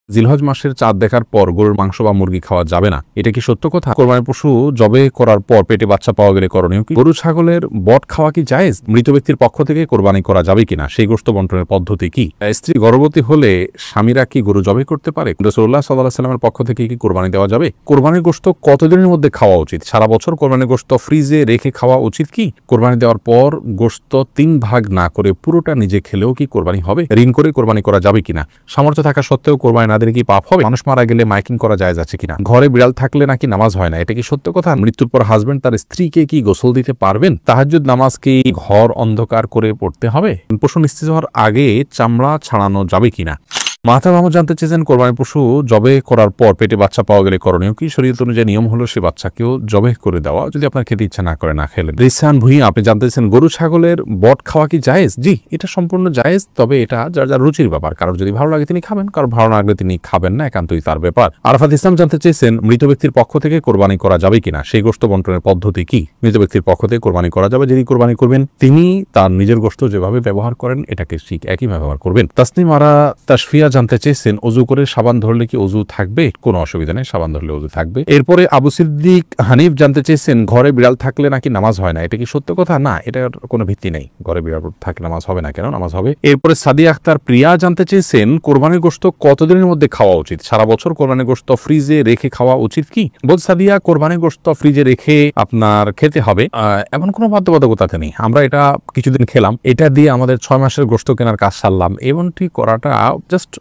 জিলহজ মাসের চাঁদ দেখার পর গরুর মাংস বা মুরগি খাওয়া যাবে না, এটা কি সত্য কথা? কোরবানির পশু জবে করার পর পেটে বাচ্চা পাওয়া গেলে করণীয় কি? গরু ছাগলের বট খাওয়া কি জায়েজ? মৃত ব্যক্তির পক্ষ থেকে কোরবানি করা যাবে কিনা, সেই গোশত বন্টনের পদ্ধতি কি? স্ত্রী গর্ভবতী হলে স্বামীরা কি গরু জবে করতে পারে? রাসূলুল্লাহ সাল্লাল্লাহু আলাইহি ওয়াসাল্লামের পক্ষ থেকে কি কোরবানি দেওয়া যাবে? কোরবানির গোশত কতদিনের মধ্যে খাওয়া উচিত? সারা বছর কোরবানির গোশত ফ্রিজে রেখে খাওয়া উচিত কি? কোরবানি দেওয়ার পর গোশত 3 ভাগ না করে পুরোটা নিজে খেলেও কি কোরবানি হবে? ঋণ করে কোরবানি করা যাবে কিনা? সামর্থ্য থাকা সত্ত্বেও কোরবানি না দিলে কি পাপ হবে? মানুষ মারা গেলে মাইকিং করা যায় আছে কিনা? ঘরে বিড়াল থাকলে নাকি নামাজ হয় না, এটা কি সত্য কথা? মৃত্যুর পর হাজবেন্ড তার স্ত্রীকে কি গোসল দিতে পারবেন? তাহাজ্জুদ নামাজ কি ঘর অন্ধকার করে পড়তে হবে? পশু নিস্তেজ হওয়ার আগে চামড়া ছাড়ানো যাবে কিনা? মাহতাব আহমদ জানতে চেয়েছেন, কোরবানির পশু জবে করার পর পেটে বাচ্চা পাওয়া গেলে করণীয় কি? শরীয়ত অনুযায়ী নিয়ম হলো সে বাচ্চাকেও জবে করে দেওয়া, যদি আপনার খেতে ইচ্ছা না করে না খেলেন। রিসান ভুঁইয়া আপনি জানতে চেয়েছেন, গরু ছাগলের বট খাওয়া কি জায়েজ? জি, এটা সম্পূর্ণ জায়েজ, তবে এটা যার যার রুচির ব্যাপার। কারোর যদি ভালো লাগে তিনি খাবেন, কারোর ভালো না লাগলে তিনি খাবেন না, একান্তই তার ব্যাপার। আরাফাত ইসলাম জানতে চেয়েছেন, মৃত ব্যক্তির পক্ষ থেকে কোরবানি করা যাবে কিনা, সেই গোশত বন্টনের পদ্ধতি কি? মৃত ব্যক্তির পক্ষ থেকে কোরবানি করা যাবে, যিনি কোরবানি করবেন তিনি তার নিজের গোশত যেভাবে ব্যবহার করেন এটাকে ঠিক একই ব্যবহার করবেন। তাসনিম আরা তাশফিয়া জানতে চেয়েছেন, অজু করে সাবান ধরলে কি অজু থাকবে? কোনো অসুবিধা নেই, সাবান ধরলে অজু থাকবে। এরপরে আবু সিদ্দিক হানিফ জানতে চেয়েছেন, ঘরে বিড়াল থাকলে নাকি নামাজ হয় না, এটা কি সত্য কথা? না, এটার কোনো ভিত্তি নেই, ঘরে বিড়াল থাকলে নামাজ হবে না, কেন নামাজ হবে। এরপরে সাদিয়া আক্তার প্রিয়া জানতে চেয়েছেন, কোরবানির গোশত কতদিনের মধ্যে খাওয়া উচিত? সারা বছর কোরবানির গোশত ফ্রিজে রেখে খাওয়া উচিত কি? বল সাদিয়া, কোরবানির গোশত ফ্রিজে রেখে আপনার খেতে হবে এমন কোনো বাধ্যবাধকতা নেই। আমরা এটা কিছুদিন খেলাম, এটা দিয়ে আমাদের 6 মাসের গোশত কেনার কাজ সারলাম, এমনটি করাটা জাস্ট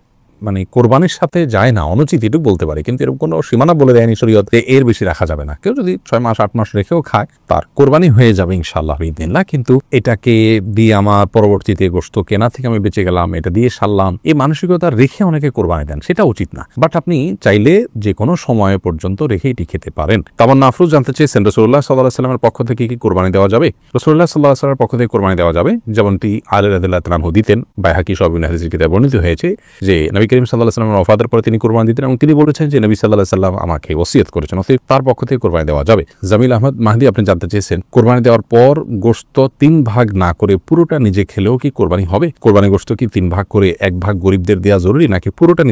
মানে কোরবানির সাথে যায় না, অনুচিত এটুকু বলতে পারে, কিন্তু এরকম কোনো সীমানা বলে দেয়নি শরীয়ত যে এর বেশি রাখা যাবে না। কেউ যদি 6 মাস 8 মাস রেখেও খায় তার কোরবানি হয়ে যাবে ইনশাআল্লাহ বিইذনিল্লাহ। কিন্তু এটাকে দিয়ে আমার পরবর্তীতে গোশত কেনা থেকে আমি বেঁচে গেলাম, এটা দিয়ে সারলাম, এই মানসিকতা রেখে অনেকে কোরবানি দেন, সেটা উচিত না। বাট আপনি চাইলে যে কোনো সময় পর্যন্ত রেখে এটি খেতে পারেন। তামান্না আফরোজ জানতে চেয়েছেন, রাসূলুল্লাহ সাল্লাল্লাহু আলাইহি ওয়াসাল্লামের পক্ষ থেকে কি কোরবানি দেওয়া যাবে? রাসূলুল্লাহ সাল্লাল্লাহু আলাইহি ওয়াসাল্লামের পক্ষ থেকে কোরবানি দেওয়া যাবে, যেমনটি আলী রাদিয়াল্লাহু তাআলা আনহু দিতেন। বাইহাকী সহ বিভিন্ন হাদিসের কিতাবে বর্ণিত হয়েছে যে নবী করিম সাল্লাল্লাহু আলাইহি ওয়াসাল্লামের ওফাতের পরে তিনি কোরবানি দিতেন এবং তিনি বলেছেন যে নবী সাল্লাল্লাহু আলাইহি ওয়াসাল্লাম আমাকে ওসিয়ত করেছেন, অতএব তার পক্ষ থেকে কোরবানি দেওয়া যাবে। জামিল আহমদ মাহদি আপনি জানতে চেয়েছেন, কোরবানি দেওয়ার পর গোশত 3 ভাগ না করে পুরোটা নিজে খেলেও কি কোরবানি হবে? কোরবানি গোশত কি 3 ভাগ করে 1 ভাগ গরিবদের দেওয়া জরুরি, নাকি পুরোটা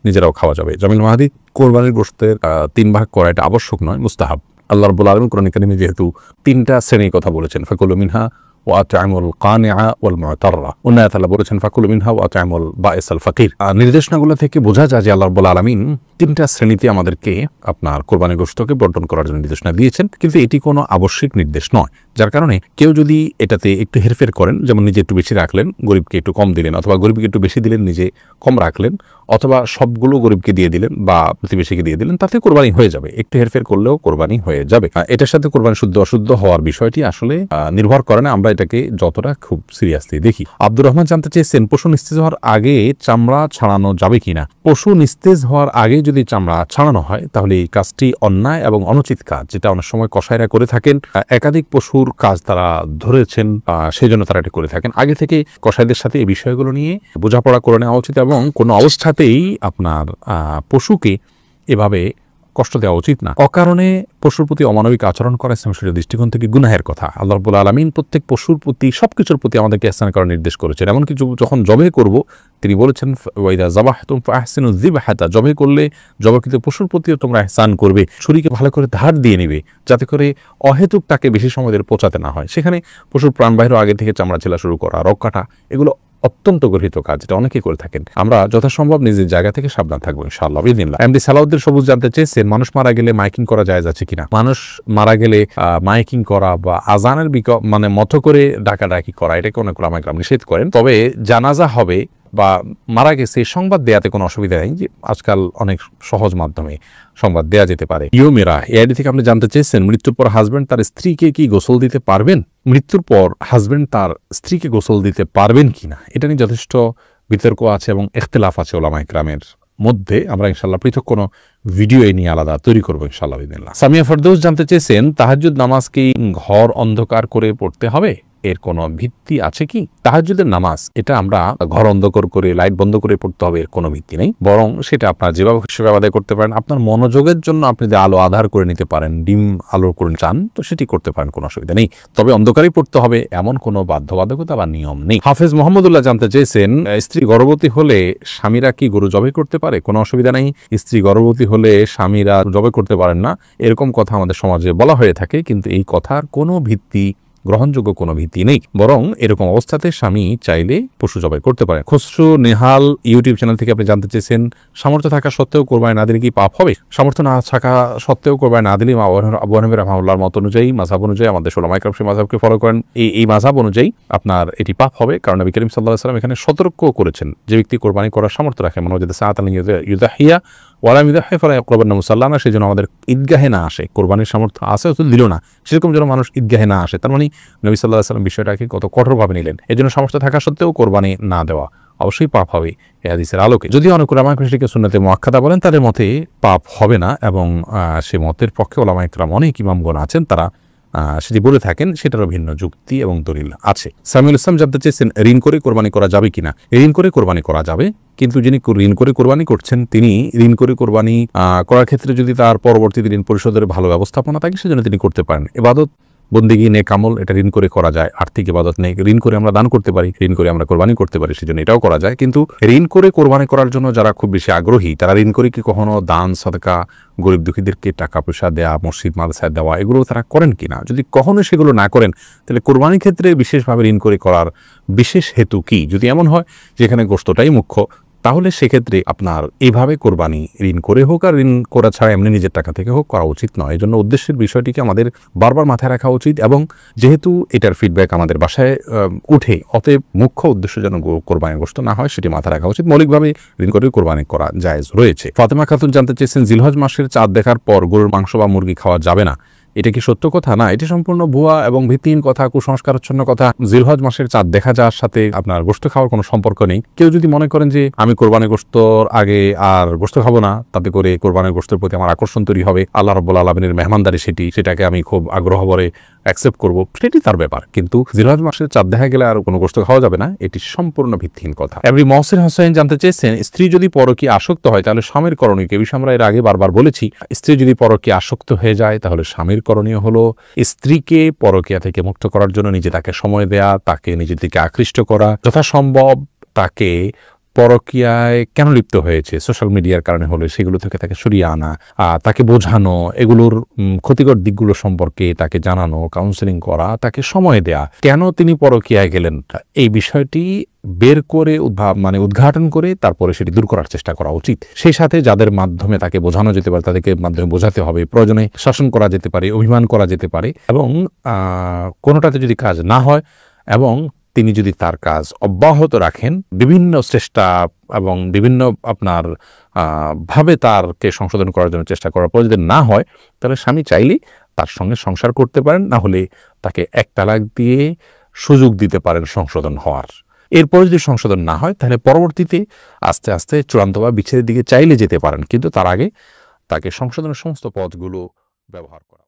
নিজেরাও খাওয়া যাবে? জামিল মাহদি, কোরবানির গোশতের 3 ভাগ করা এটা আবশ্যক নয়, মুস্তাহাব। আল্লাহ রাব্বুল আলামিন কোরআন কারীমে যেহেতু 3টা শ্রেণীর কথা বলেছেন, ফাকুলু মিনহা ওয়াতা'মুল কানিআ ওয়াল মু'তাররা, অন্য আয়াতে আল্লাহ বলেছেন ফাকুলু মিনহা ওয়াতা'মুল বাঈসাল ফাকির। নির্দেশনাগুলো থেকে বোঝা যায় যে আল্লাহ রাব্বুল আলামিন 3টা শ্রেণীতে আমাদেরকে আপনার কোরবানির গোশতকে বন্টন করার জন্য নির্দেশনা দিয়েছেন, কিন্তু এটি কোনো আবশ্যিক নির্দেশ নয়। যার কারণে কেউ যদি এটাতে একটু হেরফের করেন, যেমন নিজে একটু বেশি রাখলেন, গরিবকে একটু কম দিলেন, অথবা গরিবকে একটু বেশি দিলেন, নিজে কম রাখলেন, অথবা সবগুলো গরিবকে দিয়ে দিলেন বা প্রতিবেশীকে দিয়ে দিলেন, তাতে কোরবানি হয়ে যাবে। একটু হেরফের করলেও কোরবানি হয়ে যাবে। এটার সাথে কোরবানি শুদ্ধ অশুদ্ধ হওয়ার বিষয়টি আসলে নির্ভর করে না, আমরা এটাকে যতটা খুব সিরিয়াসলি দেখি। আব্দুর রহমান জানতে চেয়েছেন, পশু নিস্তেজ হওয়ার আগে চামড়া ছাড়ানো যাবে কিনা? পশু নিস্তেজ হওয়ার আগে যদি চামড়া ছাড়ানো হয় তাহলে এই কাজটি অন্যায় এবং অনুচিত কাজ, যেটা অনেক সময় কসাইরা করে থাকেন। একাধিক পশুর কাজ তারা ধরেছেন, সেই জন্য তারা এটা করে থাকেন। আগে থেকে কসাইদের সাথে এই বিষয়গুলো নিয়ে বোঝাপড়া করে নেওয়া উচিত এবং কোনো অবস্থাতেই আপনার পশুকে এভাবে কষ্ট দেওয়া উচিত না। অকারণে পশুর প্রতি অমানবিক আচরণ করা ইসলাম শরীয়তের দৃষ্টিকোণ থেকে গুনাহের কথা। আল্লাহ রাব্বুল আলামিন প্রত্যেক পশুর প্রতি সবকিছুর প্রতি আমাদেরকে ইহসান করার নির্দেশ করেছেন। এমনকি যখন জবে করব তিনি বলেছেন ওয়াইদা যাবাহতুম ফাহসিনু যিবহাতা, জবে করলে জবাকৃত পশুর প্রতিও তোমরা ইহসান করবে, ছুরিকে ভালো করে ধার দিয়ে নেবে, যাতে করে অহেতুক তাকে বেশি সময় ধরে পচাতে না হয়। সেখানে পশুর প্রাণবাহির আগে থেকে চামড়া ছেলা শুরু করা, রক কাটা, এগুলো অত্যন্ত গর্হিত কাজ, যেটা অনেকেই করে থাকেন। আমরা যথাসম্ভব নিজের জায়গা থেকে সাবধান থাকবো ইনশাআল্লাহ বিইذনিল্লাহ। এমডি সালাউদ্দিন সবুজ জানতে চেয়েছেন, মানুষ মারা গেলে মাইকিং করা জায়েজ আছে কিনা? মানুষ মারা গেলে মাইকিং করা বা আজানের মানে মতো করে ডাকাডাকি করা, এটাকে অনেক ওলামায়ে কেরাম নিষেধ করেন। তবে জানাজা হবে বা মারা গেছে সংবাদ দেয়াতে কোনো অসুবিধা নেই, যে আজকাল অনেক সহজ মাধ্যমে সংবাদ দেয়া যেতে পারে। ইউমেরা এআইডি থেকে আপনি জানতে চেয়েছেন, মৃত্যুর পর হাজবেন্ড তার স্ত্রীকে কি গোসল দিতে পারবেন? মৃত্যুর পর হাজবেন্ড তার স্ত্রীকে গোসল দিতে পারবেন কিনা, এটা নিয়ে যথেষ্ট বিতর্ক আছে এবং ইখতিলাফ আছে ওলামায়ে কেরামের মধ্যে। আমরা ইনশাআল্লাহ পৃথক কোনো ভিডিও এই নিয়ে আলাদা তৈরি করবো ইনশাআল্লাহ বিইذনিল্লাহ। সামিয়া ফেরদৌস জানতে চেয়েছেন, তাহাজ্জুদ নামাজ কি ঘর অন্ধকার করে পড়তে হবে? এর কোনো ভিত্তি আছে কি? তাহাজ্জুদের নামাজ এটা আমরা ঘর অন্ধকার করে লাইট বন্ধ করে পড়তে হবে, এর কোনো ভিত্তি নেই। বরং সেটা আপনার যেভাবে সেভাবে আদায় করতে পারেন। আপনার মনোযোগের জন্য আপনি যদি আলো আধার করে নিতে পারেন, ডিম আলো করে চান, তো সেটি করতে পারেন, কোনো অসুবিধা নেই। তবে অন্ধকারই পড়তে হবে এমন কোনো বাধ্যবাধকতা বা নিয়ম নেই। হাফেজ মোহাম্মদুল্লাহ জানতে চেয়েছেন, স্ত্রী গর্ভবতী হলে স্বামীরা কি গরু জবাই করতে পারে? কোনো অসুবিধা নেই। স্ত্রী গর্ভবতী হলে স্বামীরা জবাই করতে পারেন না, এরকম কথা আমাদের সমাজে বলা হয়ে থাকে, কিন্তু এই কথার কোনো ভিত্তি, গ্রহণযোগ্য কোনো ভিত্তি নেই। বরং এরকম অবস্থাতে স্বামী চাইলে পশু জবাই করতে পারে। খসরু নেহাল ইউটিউব চ্যানেল থেকে আপনি জানতে চেয়েছেন, সামর্থ্য থাকা সত্ত্বেও কোরবানি না দিলে কি পাপ হবে? সামর্থ্য না থাকা সত্ত্বেও কোরবানি না দিলে আবু হানিফা রাহমাহুল্লাহর মত অনুযায়ী, মাযহাব অনুযায়ী, আমাদের উলামায়ে কেরাম সেই মাযহাবকে ফলো করেন, এই মাযহাব অনুযায়ী আপনার এটি পাপ হবে। কারণ নবী করিম সাল্লাল্লাহু আলাইহি ওয়াসাল্লাম এখানে সতর্ক করেছেন, যে ব্যক্তি কোরবানি করার সামর্থ্য রাখে, মানে যদি সাআতান ইউযাহিয়া ওয়ালাম ইউযাহি ফালা ইয়াকরাবান্না মুসাল্লানা, সেই জন্য আমাদের ঈদগাহে না আসে, কোরবানির সামর্থ্য আছে অথচ দিল না, সেরকম যেন মানুষ ঈদগাহে না আসে। তার মানে নবী সাল্লাল্লাহু আলাইহি ওয়াসাল্লাম বিষয়টাকে কত কঠোরভাবে নিলেন। এই জন্য সামর্থ্য থাকা সত্ত্বেও কোরবানি না দেওয়া অবশ্যই পাপ হবে এই হাদিসের আলোকে। যদিও অনেক উলামায়ে কেরামকে সুন্নতে মুআক্কাদা বলেন, তাদের মতে পাপ হবে না, এবং সে মতের পক্ষে উলামায়ে কেরাম অনেক ইমামগণ আছেন, তারা সেটি বলে থাকেন, সেটারও ভিন্ন যুক্তি এবং দলিল আছে। সামিউল ইসলাম জানতে চেয়েছেন, ঋণ করে কোরবানি করা যাবে কিনা? ঋণ করে কোরবানি করা যাবে, কিন্তু যিনি ঋণ করে কোরবানি করছেন, তিনি ঋণ করে কোরবানি করার ক্ষেত্রে যদি তার পরবর্তীতে ঋণ পরিশোধের ভালো ব্যবস্থাপনা থাকে, সেজন্য তিনি করতে পারেন। ইবাদত, বন্দেগী, নেক আমল, এটা ঋণ করে করা যায়। আর্থিক ইবাদত নেই, ঋণ করে আমরা দান করতে পারি, ঋণ করে আমরা কোরবানি করতে পারি, সেজন্য এটাও করা যায়। কিন্তু ঋণ করে কোরবানি করার জন্য যারা খুব বেশি আগ্রহী, তারা ঋণ করে কি কখনো দান, সদকা, গরিব দুঃখীদেরকে টাকা পয়সা দেওয়া, মসজিদ মাদ্রাসায় দেওয়া, এগুলো তারা করেন কিনা? যদি কখনো সেগুলো না করেন, তাহলে কোরবানির ক্ষেত্রে বিশেষভাবে ঋণ করে করার বিশেষ হেতু কি? যদি এমন হয় যেখানে গোশতটাই মুখ্য, তাহলে সেক্ষেত্রে আপনার এইভাবে কোরবানি ঋণ করে হোক আর ঋণ করা ছাড়া এমনি নিজের টাকা থেকে হোক করা উচিত নয়। এই জন্য উদ্দেশ্যের বিষয়টিকে আমাদের বারবার মাথায় রাখা উচিত, এবং যেহেতু এটার ফিডব্যাক আমাদের বাসায় উঠে, অতএব মুখ্য উদ্দেশ্য যেন কোরবানিগ্রস্ত না হয় সেটি মাথায় রাখা উচিত। মৌলিকভাবে ঋণ করে কোরবানি করা জায়েজ রয়েছে। ফাতেমা খাতুন জানতে চেয়েছেন, জিলহজ মাসের চাঁদ দেখার পর গরুর মাংস বা মুরগি খাওয়া যাবে না, এটা কি সত্য কথা? না, এটি সম্পূর্ণ ভুয়া এবং ভিত্তিহীন কথা, কুসংস্কারাচ্ছন্ন কথা। জিলহজ মাসের চাঁদ দেখা যাওয়ার সাথে আপনার গোশত খাওয়ার কোনো সম্পর্ক নেই। কেউ যদি মনে করেন যে আমি কোরবানি গোশতর আগে আর গোশত খাবো না, তাতে করে কোরবানির গোশতের প্রতি আমার আকর্ষণ তৈরি হবে, আল্লাহ রাব্বুল আলামিনের মেহমানদারি সেটাকে আমি খুব আগ্রহ ভরে অ্যাকসেপ্ট করবো, সেটি তার ব্যাপার। কিন্তু জিলহজ মাসের চাঁদ দেখা গেলে আর কোনো গোশত খাওয়া যাবে না, এটি সম্পূর্ণ ভিত্তিহীন কথা। এমনি মহসিন হোসেন জানতে চেয়েছেন, স্ত্রী যদি পরকীয়ায় আসক্ত হয় তাহলে স্বামীর করণীয় কি? বিষয়ে আমরা এর আগে বারবার বলেছি, স্ত্রী যদি পরকীয়ায় আসক্ত হয়ে যায় তাহলে স্বামীর করণীয় হলো স্ত্রীকে পরকীয়া থেকে মুক্ত করার জন্য নিজে তাকে সময় দেয়া, তাকে নিজের দিকে আকৃষ্ট করা, যথাসম্ভব তাকে পরকীয়ায় কেন লিপ্ত হয়েছে, সোশ্যাল মিডিয়ার কারণে হলে সেগুলো থেকে তাকে সরিয়ে আনা, তাকে বোঝানো, এগুলোর ক্ষতিকর দিকগুলো সম্পর্কে তাকে জানানো, কাউন্সেলিং করা, তাকে সময় দেয়া, কেন তিনি পরকীয়ায় গেলেন, এই বিষয়টি বের করে উদ্ঘাটন করে তারপরে সেটি দূর করার চেষ্টা করা উচিত। সেই সাথে যাদের মাধ্যমে তাকে বোঝানো যেতে পারে তাদেরকে মাধ্যমে বোঝাতে হবে, প্রয়োজনে শাসন করা যেতে পারে, অভিমান করা যেতে পারে, এবং কোনোটাতে যদি কাজ না হয় এবং তিনি যদি তার কাজ অব্যাহত রাখেন, বিভিন্ন চেষ্টা এবং বিভিন্ন আপনার ভাবে তারকে সংশোধন করার জন্য চেষ্টা করার পর যদি না হয়, তাহলে স্বামী চাইলেই তার সঙ্গে সংসার করতে পারেন, না হলে তাকে এক তালাক দিয়ে সুযোগ দিতে পারেন সংশোধন হওয়ার। এরপর যদি সংশোধন না হয়, তাহলে পরবর্তীতে আস্তে আস্তে চূড়ান্তভাবে বিচ্ছেদের দিকে চাইলে যেতে পারেন, কিন্তু তার আগে তাকে সংশোধনের সমস্ত পথগুলো ব্যবহার করা।